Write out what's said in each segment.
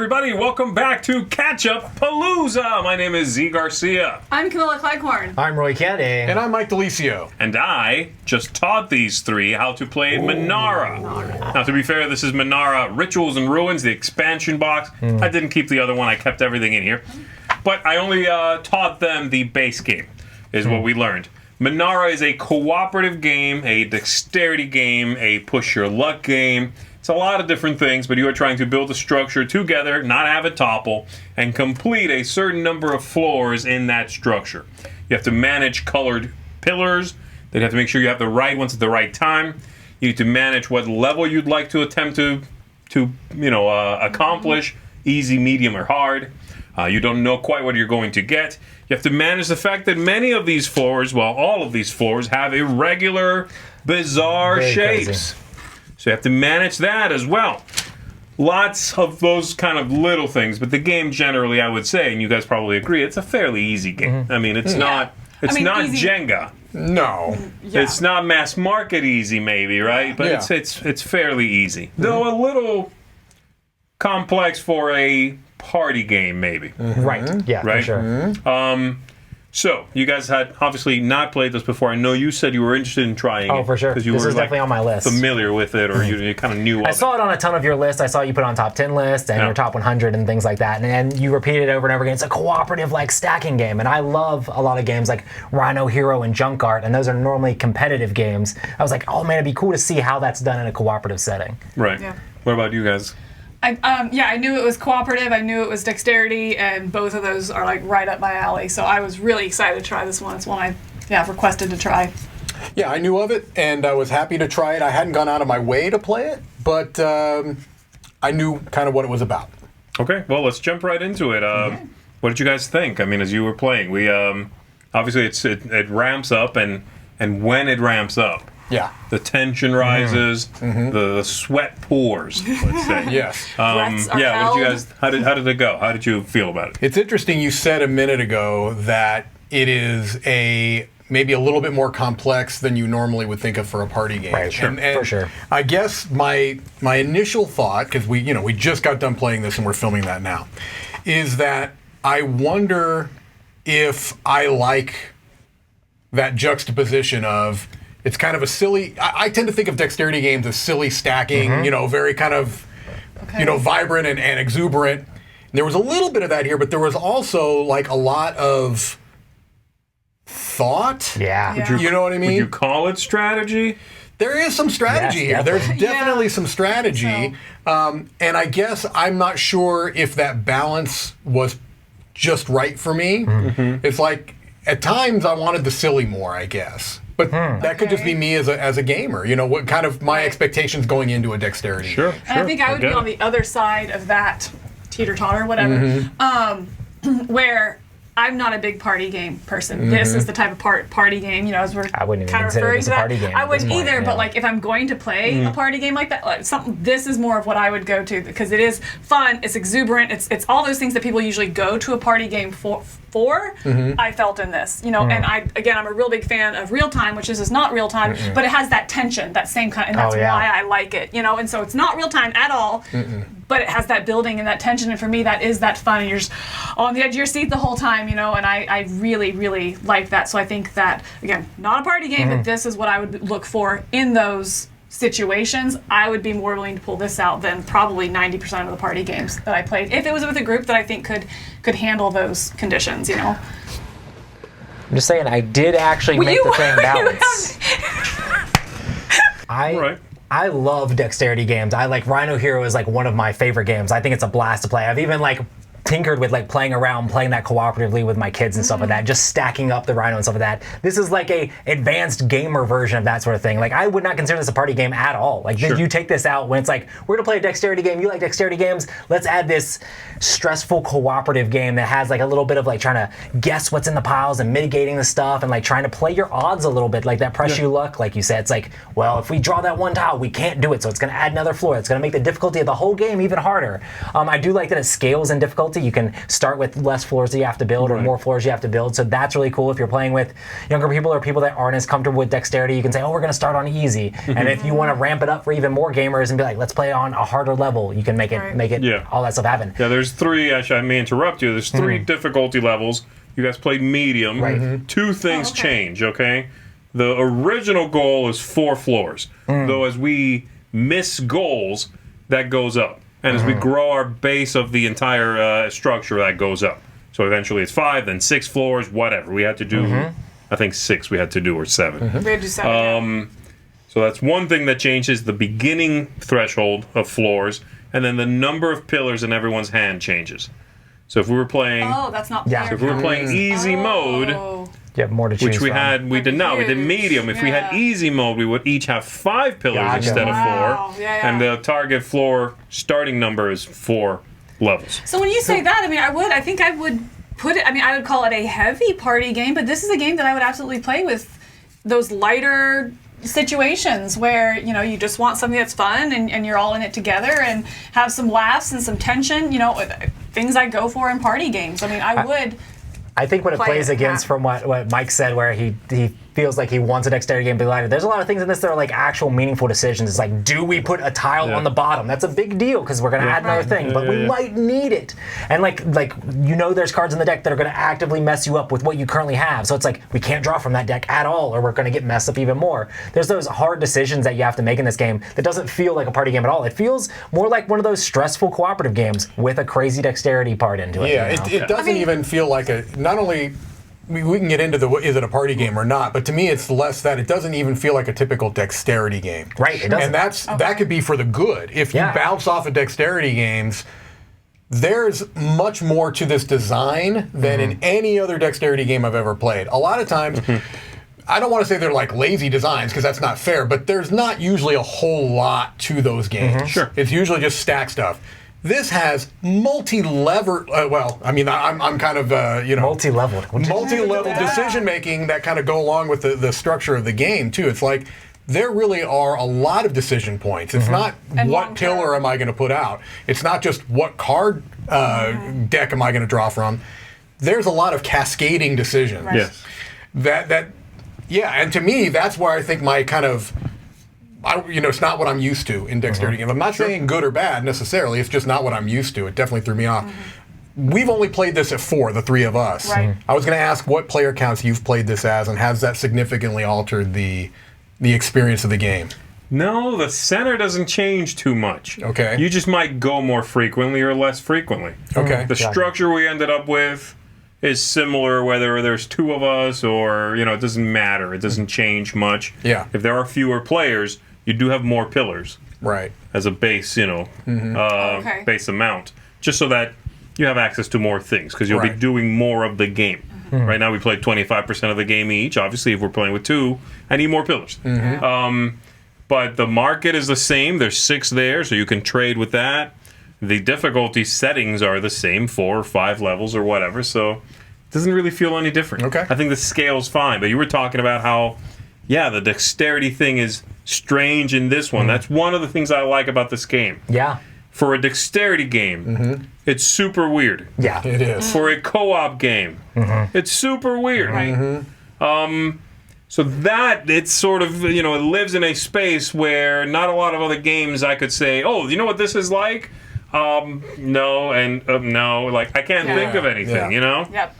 everybody. Welcome back to Catchupalooza. My name is Z Garcia. I'm Camilla Cleghorn. I'm Roy Kennedy. And I'm Mike DeLisio. And I just taught these three how to play Menara. Now, to be fair, this is Menara Rituals and Ruins, the expansion box. I didn't keep the other one. I kept everything in here. But I only taught them the base game, is what we learned. Menara is a cooperative game, a dexterity game, a push your luck game. It's a lot of different things, but you are trying to build a structure together, not have it topple, and complete a certain number of floors in that structure. You have to manage colored pillars. Then you have to make sure you have the right ones at the right time. You need to manage what level you'd like to attempt to accomplish, easy, medium, or hard. You don't know quite what you're going to get. You have to manage the fact that many of these floors, well, all of these floors, have irregular, bizarre shapes. Crazy. So you have to manage that as well. Lots of those kind of little things, but the game generally, I would say, and you guys probably agree, it's a fairly easy game. I mean, it's not not easy. Jenga. No. Yeah. It's not mass market easy, maybe, right? But Yeah. it's fairly easy. Though a little complex for a party game, maybe. Right. Yeah, Right? for sure. So, you guys had obviously not played this before. I know you said you were interested in trying it. Oh, for sure. Because you This were is definitely on my list. familiar with it, or you kind of knew of I it. saw it on a ton of your lists. I saw you put it on top 10 lists and Yeah. your top 100 and things like that. And you repeat it over and over again. It's a cooperative, like, stacking game. And I love a lot of games like Rhino Hero and Junk Art, and those are normally competitive games. I was like, oh man, it'd be cool to see how that's done in a cooperative setting. Right. Yeah. What about you guys? I knew it was cooperative. I knew it was dexterity, and both of those are like right up my alley. So I was really excited to try this one. It's one I requested to try. Yeah, I knew of it, and I was happy to try it. I hadn't gone out of my way to play it, but I knew kind of what it was about. Okay, well, let's jump right into it. What did you guys think? I mean, as you were playing, we obviously it ramps up, and when it ramps up, Yeah. the tension rises, the sweat pours. Let's say. Yes. Breaths are What did you held. guys? How did it go? How did you feel about it? It's interesting you said a minute ago that it is maybe a little bit more complex than you normally would think of for a party game. Right, sure, And for sure. I guess my initial thought, because we just got done playing this and we're filming that now, is that I wonder if I like that juxtaposition of it's kind of a silly. I tend to think of dexterity games as silly stacking, very kind of vibrant and exuberant. And there was a little bit of that here, but there was also like a lot of thought. Yeah. Yeah. You know what I mean? Would you call it strategy? There is some strategy Yes, here. There's definitely. definitely Yeah. some strategy. And I guess I'm not sure if that balance was just right for me. It's like, at times I wanted the silly more, I guess. But that could just be me as a gamer. What kind of my Right. expectations going into a dexterity. Sure. And I think I would be get on it. the other side of that teeter-totter, whatever, where I'm not a big party game person. This is the type of party game, as we're I wouldn't even kind of consider referring this to a that. party game I at this wouldn't point, either, yeah. but like if I'm going to play a party game like that, like this is more of what I would go to because it is fun, it's exuberant, it's all those things that people usually go to a party game for. I felt in this, and I'm a real big fan of real time, which is not real time, but it has that tension, that same kind, and that's Oh, yeah. why I like it, and so it's not real time at all, but it has that building and that tension, and for me that is that fun, and you're just on the edge of your seat the whole time, and I really, really like that. So I think that, again, not a party game, but this is what I would look for in those situations. I would be more willing to pull this out than probably 90% of the party games that I played, if it was with a group that I think could handle those conditions, I'm just saying, I did actually make the thing balance. Right. I love dexterity games. I like Rhino Hero is like one of my favorite games. I think it's a blast to play. I've even like tinkered with like playing that cooperatively with my kids and stuff like that, just stacking up the Rhino and stuff like that. This is like a advanced gamer version of that sort of thing. Like I would not consider this a party game at all. Like you take this out when it's like, we're gonna play a dexterity game, you like dexterity games, let's add this stressful cooperative game that has like a little bit of like trying to guess what's in the piles and mitigating the stuff and like trying to play your odds a little bit, like that press you luck, like you said. It's like, well, if we draw that one tile, we can't do it, so it's gonna add another floor. It's gonna make the difficulty of the whole game even harder. I do like that it scales in difficulty. difficulty. You can start with less floors that you have to build or more floors you have to build. So that's really cool if you're playing with younger people or people that aren't as comfortable with dexterity. You can say, oh, we're going to start on easy. And if you want to ramp it up for even more gamers and be like, let's play on a harder level, you can make it all that stuff happen. Yeah, there's 3, actually, I may interrupt you. There's 3 difficulty levels. You guys played medium. Right. 2 things change, okay? The original goal is 4 floors. Though as we miss goals, that goes up. And as we grow our base of the entire structure, that goes up. So eventually it's 5, then 6 floors, whatever. We had to do, I think 6 we had to do, or 7. We had to do 7. So that's one thing that changes, the beginning threshold of floors, and then the number of pillars in everyone's hand changes. So if we were playing, that's not Yeah. fair. if we were playing easy mode, You have more to choose which we from. had, we did not. We did Huge. medium. If we had Yeah. easy mode, we would each have 5 pillars Gotcha. instead of 4. Wow. Yeah. And the target floor starting number is 4 levels. So when you say that, I mean, I think I would put it, I would call it a heavy party game, but this is a game that I would absolutely play with those lighter situations where, you just want something that's fun and you're all in it together and have some laughs and some tension, things I go for in party games. I mean, I would. I think what it play plays it against back. from what Mike said, where he feels like he wants a dexterity game to be lighter. There's a lot of things in this that are like actual meaningful decisions. It's like, do we put a tile on the bottom? That's a big deal because we're going to add another thing, but we might need it. And like there's cards in the deck that are going to actively mess you up with what you currently have. So it's like, we can't draw from that deck at all, or we're going to get messed up even more. There's those hard decisions that you have to make in this game that doesn't feel like a party game at all. It feels more like one of those stressful cooperative games with a crazy dexterity part into it. Yeah, you know? it doesn't even feel like not only. We can get into is it a party game or not, but to me it's less that it doesn't even feel like a typical dexterity game. Right, it doesn't. And that could be for the good. If you bounce off of dexterity games, there's much more to this design than in any other dexterity game I've ever played. A lot of times, I don't want to say they're like lazy designs because that's not fair, but there's not usually a whole lot to those games. Sure. It's usually just stack stuff. This has multi-lever. I'm kind of Multi-leveled. multi-level decision making that kind of go along with the structure of the game too. It's like there really are a lot of decision points. It's not And what long pillar term. am I going to put out. It's not just what card deck am I going to draw from. There's a lot of cascading decisions. Right. Yes. And to me, that's where I think my kind of, it's not what I'm used to in dexterity games. I'm not saying good or bad necessarily. It's just not what I'm used to. It definitely threw me off. We've only played this at 4, the 3 of us. Right. I was going to ask what player counts you've played this as, and has that significantly altered the experience of the game? No, the center doesn't change too much. Okay. You just might go more frequently or less frequently. Okay. The structure we ended up with is similar whether there's 2 of us or, it doesn't matter. It doesn't change much. Yeah. If there are fewer players, you do have more pillars Right. as a base, base amount, just so that you have access to more things because you'll be Right. doing more of the game. Right now we played 25% of the game each. Obviously, if we're playing with 2, I need more pillars. But the market is the same. There's 6 there, so you can trade with that. The difficulty settings are the same, 4 or 5 levels or whatever, so it doesn't really feel any different. Okay. I think the scale's fine, but you were talking about how, the dexterity thing is strange in this one. That's one of the things I like about this game. Yeah. For a dexterity game, it's super weird. Yeah. It is. For a co-op game, it's super weird. So that, it's sort of, it lives in a space where not a lot of other games I could say, oh, you know what this is like? No, and no. Like, I can't think of anything, Yep.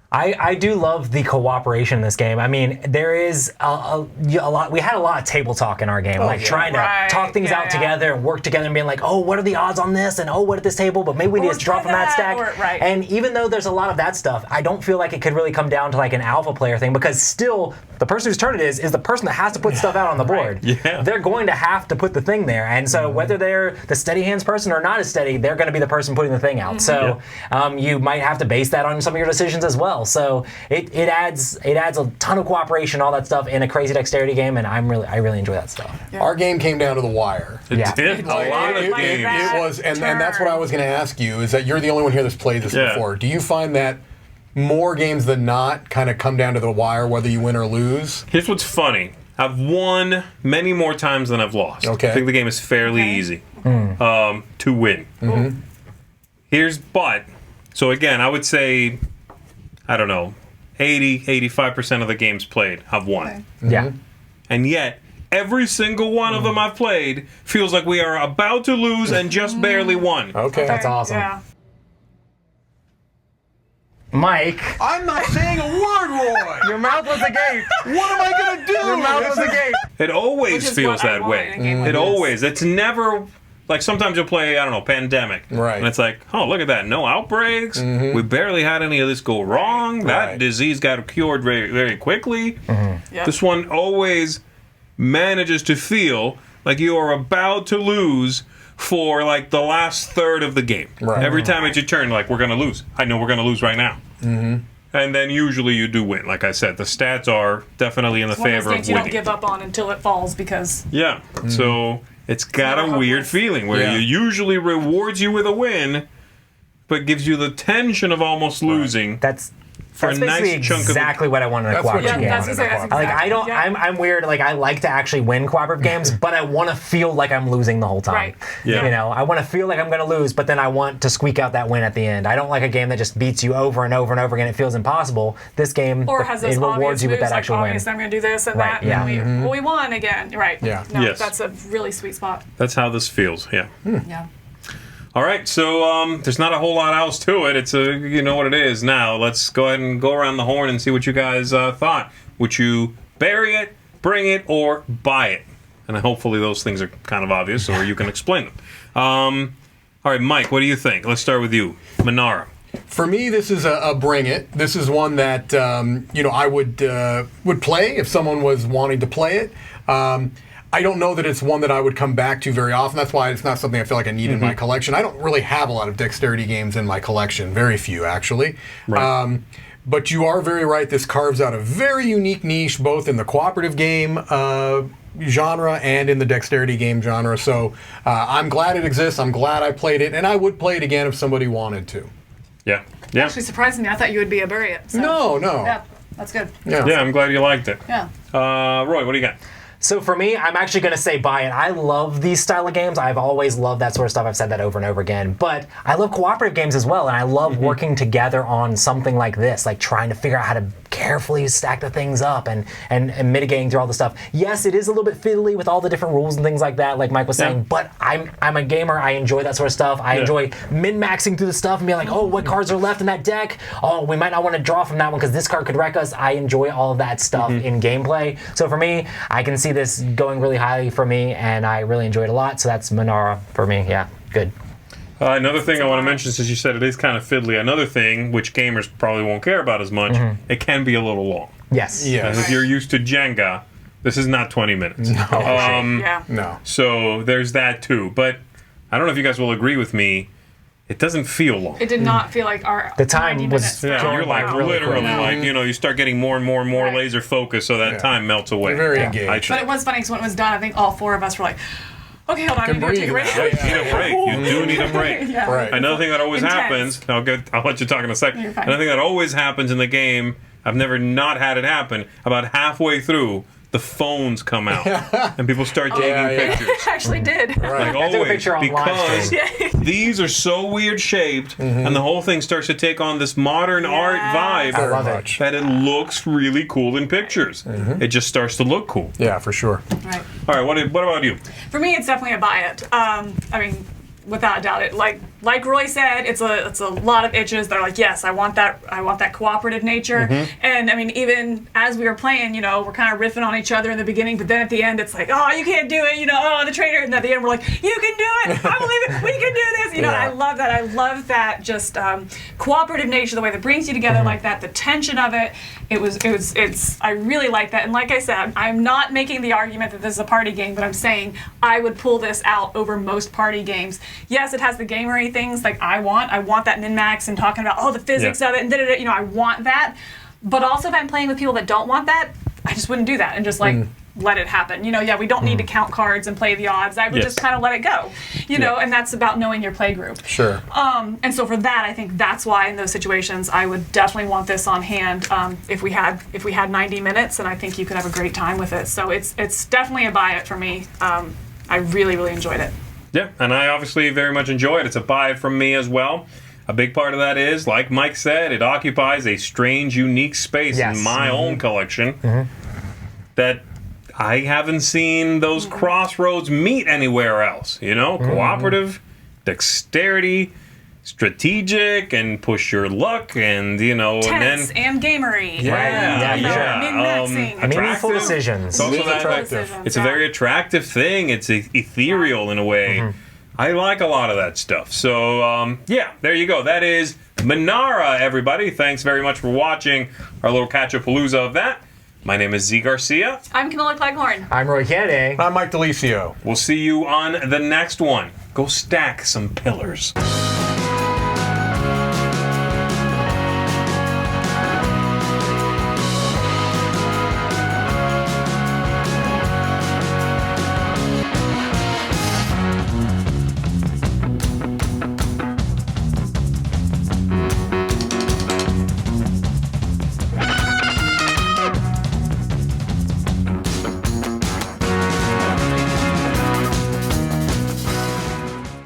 I do love the cooperation in this game. I mean, there is a lot. We had a lot of table talk in our game, trying to Right. talk things out together and work together and being like, oh, what are the odds on this? And oh, what at this table? But maybe we need to draw try from that that, stack. right. And even though there's a lot of that stuff, I don't feel like it could really come down to like an alpha player thing because still the person whose turn it is the person that has to put stuff out on the board. Yeah. They're going to have to put the thing there. And so whether they're the steady hands person or not as steady, they're going to be the person putting the thing out. So you might have to base that on some of your decisions as well. So it adds a ton of cooperation, all that stuff in a crazy dexterity game, and I really enjoy that stuff. Our game came down to the wire. It Yeah. did. A lot of It games. was, and that's what I was going to ask you, is that you're the only one here that's played this Yeah. before. Do you find that more games than not kind of come down to the wire, whether you win or lose? Here's what's funny. I've won many more times than I've lost. Okay. I think the game is fairly easy to win. So again, I would say, I don't know, 85% of the games played have won. Okay. Yeah. And yet, every single one of them I've played feels like we are about to lose and just barely won. Okay. That's awesome. Yeah. Mike, I'm not saying a word, Roy. your mouth was agape. What am I gonna do? Your mouth was agape. It always Which is feels what I that want way. in a game like It this. always. It's never like sometimes you'll play, I don't know, Pandemic. Right. And it's like, oh, look at that. No outbreaks. We barely had any of this go wrong. That Right. disease got cured very, very quickly. Yeah. This one always manages to feel like you are about to lose for like the last third of the game. Right. Every time it's your turn, like, we're going to lose. I know we're going to lose right now. And then usually you do win. Like I said, the stats are definitely in the One of favor those of games you don't winning. give up on until it falls because Yeah. So it's got never a weird hopeless. feeling where Yeah. it usually rewards you with a win, but gives you the tension of almost losing. That's For a basically nice chunk of- exactly what I want in a That's what cooperative you game. want. that's exactly. Like I don't, Yeah. I'm weird. Like I like to actually win cooperative games, but I want to feel like I'm losing the whole time. Right. Yeah. You know, I want to feel like I'm going to lose, but then I want to squeak out that win at the end. I don't like a game that just beats you over and over and over again. It feels impossible. This game, Or has those it rewards obvious you with moves, that like, actual win. obviously I'm going to do this and Right, that, yeah. and then we won again. Right. Yeah. No, Yes. that's a really sweet spot. That's how this feels. Yeah. Yeah. All right. So there's not a whole lot else to it. It's a, you know what it is now. Let's go ahead and go around the horn and see what you guys thought. Would you bury it, bring it, or buy it? And hopefully those things are kind of obvious, or you can explain them. All right, Mike, what do you think? Let's start with you. Menara. For me, this is a bring it. This is one that I would play if someone was wanting to play it. I don't know that it's one that I would come back to very often. That's why it's not something I feel like I need in my collection. I don't really have a lot of dexterity games in my collection. Very few, actually. Right. But you are very right. This carves out a very unique niche, both in the cooperative game genre and in the dexterity game genre. So I'm glad it exists. I'm glad I played it, and I would play it again if somebody wanted to. Yeah. Yeah. Actually surprised me. I thought you would be a bury it. So. No. Yeah, that's good. Yeah. Yeah, I'm glad you liked it. Yeah. Roy, what do you got? So for me, I'm actually going to say buy it. I love these style of games. I've always loved that sort of stuff. I've said that over and over again. But I love cooperative games as well, and I love working together on something like this, like trying to figure out how to carefully stack the things up and mitigating through all the stuff. Yes, it is a little bit fiddly with all the different rules and things like that, like Mike was saying, but I'm a gamer. I enjoy that sort of stuff. I enjoy min-maxing through the stuff and being like, oh, what cards are left in that deck? Oh, we might not want to draw from that one because this card could wreck us. I enjoy all of that stuff in gameplay. So for me, I can see this going really highly for me, and I really enjoy it a lot. So that's Menara for me. Yeah, good. Another thing I want to mention, since you said it is kind of fiddly, another thing, which gamers probably won't care about as much, it can be a little long. Yes. Yeah. As if you're used to Jenga, this is not 20 minutes. Yeah. No. So there's that too. But I don't know if you guys will agree with me. It doesn't feel long. It did not feel like our The time 90 was- minutes. Yeah, Going you're like by really literally quick. like, you start getting more and more and more Right. laser focused, so that Yeah. time melts away. You're very I engaged. But it was funny because when it was done, I think all four of us were like, okay, hold on, I Can need to take a breathe break. now. You need a break. You do need a break. Yeah. Right. Another thing that always Intense. happens, I'll let you talk in a second. You're fine. Another thing that always happens in the game, I've never not had it happen, about halfway through, the phones come out and people start taking yeah. pictures. I actually did. Like I took a always, picture on live because stream. these are so weird shaped, and the whole thing starts to take on this modern art vibe I love it. much. that it looks really cool in pictures. It just starts to look cool. Yeah, for sure. Right. All right, what about you? For me, it's definitely a buy it. I mean, without a doubt, it like Roy said, it's a lot of itches that are like, yes, I want that cooperative nature. And I mean, even as we were playing, we're kind of riffing on each other in the beginning, but then at the end, it's like, oh, you can't do it, oh, the traitor. And at the end, we're like, you can do it. I believe it. We can do this. Yeah. I love that. I love that just cooperative nature, the way that brings you together like that, the tension of it. I really like that. And like I said, I'm not making the argument that this is a party game, but I'm saying I would pull this out over most party games. Yes, it has the gamery things like I want that min-max and talking about the physics of it and da-da-da, I want that. But also if I'm playing with people that don't want that, I just wouldn't do that and just let it happen. We don't need to count cards and play the odds. I would just kind of let it go. And that's about knowing your play group. Sure. And so for that, I think that's why in those situations I would definitely want this on hand if we had 90 minutes, and I think you could have a great time with it. So it's definitely a buy it for me. I really, really enjoyed it. Yeah, and I obviously very much enjoy it. It's a buy from me as well. A big part of that is, like Mike said, it occupies a strange, unique space in my own collection that I haven't seen those crossroads meet anywhere else. You know, cooperative, dexterity, strategic, and push your luck, and Tense and gamery. Min-maxing. Meaningful decisions. It's a very attractive thing. It's ethereal in a way. I like a lot of that stuff. So, there you go. That is Menara, everybody. Thanks very much for watching our little Catchupalooza of that. My name is Z Garcia. I'm Camilla Cleghorn. I'm Roy Kennedy. I'm Mike DeLisio. We'll see you on the next one. Go stack some pillars.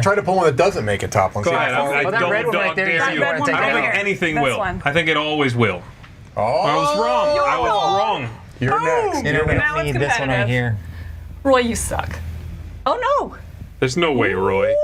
Try to pull one that doesn't make a top one. Go ahead. I that red one right there, dare you you. wanna I take don't it think here. anything This will. one. I think it always will. I was wrong. I was wrong. You're next. You're gonna Now it's need this one right competitive. here. Roy, you suck. Oh no. There's no way, Roy.